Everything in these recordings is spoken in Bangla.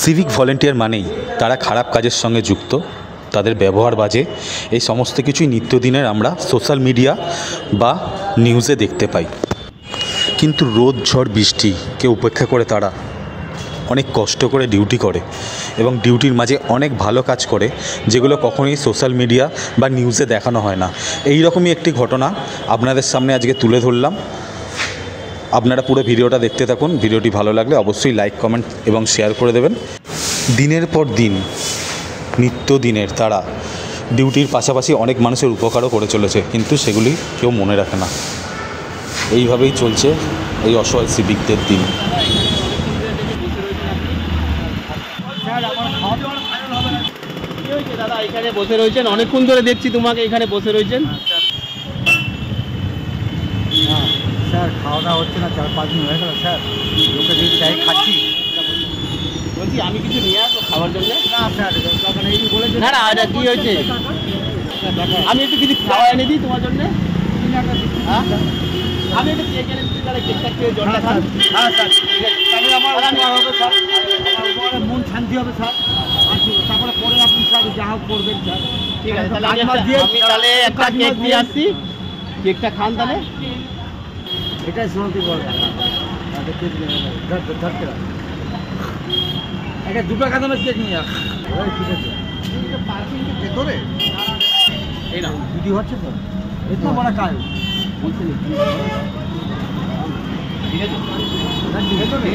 সিভিক ভলেন্টিয়ার মানেই তারা খারাপ কাজের সঙ্গে যুক্ত, তাদের ব্যবহার বাজে, এই সমস্ত কিছুই নিত্যদিনের আমরা সোশ্যাল মিডিয়া বা নিউজে দেখতে পাই। কিন্তু রোদ ঝড় বৃষ্টিকে উপেক্ষা করে তারা অনেক কষ্ট করে ডিউটি করে এবং ডিউটির মাঝে অনেক ভালো কাজ করে, যেগুলো কখনোই সোশ্যাল মিডিয়া বা নিউজে দেখানো হয় না। এই রকমই একটি ঘটনা আপনাদের সামনে আজকে তুলে ধরলাম। আপনারা পুরো ভিডিওটা দেখতে থাকুন। ভিডিওটি ভালো লাগলে অবশ্যই লাইক, কমেন্ট এবং শেয়ার করে দেবেন। দিনের পর দিন নিত্যদিনের তারা ডিউটির পাশাপাশি অনেক মানুষের উপকারও করে চলেছে, কিন্তু সেগুলি কেউ মনে রাখে না। এইভাবেই চলছে এই অসহায় সিভিকদের দিন। দাদা এখানে বসে রয়েছেন, অনেকক্ষণ ধরে দেখছি তোমাকে এখানে বসে রয়েছেন। স্যার খাওয়া দাওয়া হচ্ছে না, 4-5 দিন হয়ে গেল স্যার। লোকে যদি যাই খাচ্ছি, বলছি আমি কিছু নিয়ে আসবো খাওয়ার জন্য। না স্যার দোকান এই বলেছে। না না, এটা কী হয়েছে? আমি একটু কিছু খাওয়া এনে দিই তোমার জন্য। হ্যাঁ আমি একটু কেক এনে দিচ্ছি, তাহলে কেকটা খেয়ে জলটা খান। হ্যাঁ স্যার, তাহলে আমার হবে স্যার, আমার মন শান্তি হবে স্যার। তারপরে পরে আপনি স্যার যা হোক করবেন স্যার। ঠিক আছে, তাহলে আমি তাহলে একটা কেক দিয়ে আসছি, কেকটা খান তাহলে। এটাই শুনতে বলবেন। ধরতে এটা 2 টাকা দামের কেক নিয়ে আস। ঠিক আছে, ভেতরে এই না দিদি হচ্ছে তো এটা বড় কাজ বলছি ঠিক আছে, ভেতরে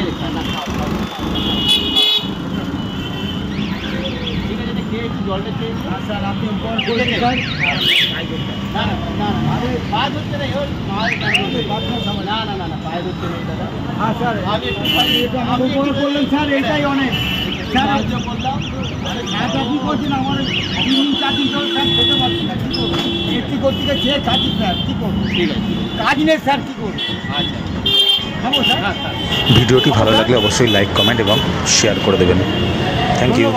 ঠিক আছে, খেয়ে একটু জলটা খেয়ে। স্যার আপনি ফোন ঠিক করে আছে। না না না না, আরে পায়ে ধরতে নেই, ওর পায়ে না না না না, পায়ে ধরতে নেই দাদা। হ্যাঁ স্যার, আমি একটু আমি ফোন করলেন স্যার, এটাই অনেক স্যার। সাহায্য করলাম। কাজ আপনি করছেন, আমার 3-4 দিন ধরে স্যার খেতে পারছি না, কী করবো? একটি করতে খেয়ে খাচ্ছি স্যার, কী করবো? ঠিক আছে, কাজ নেই স্যার, কী করবো? আচ্ছা খাবো স্যার। ভিডিওটি ভালো লাগলে অবশ্যই লাইক, কমেন্ট এবং শেয়ার করে দেবেন। Thank you.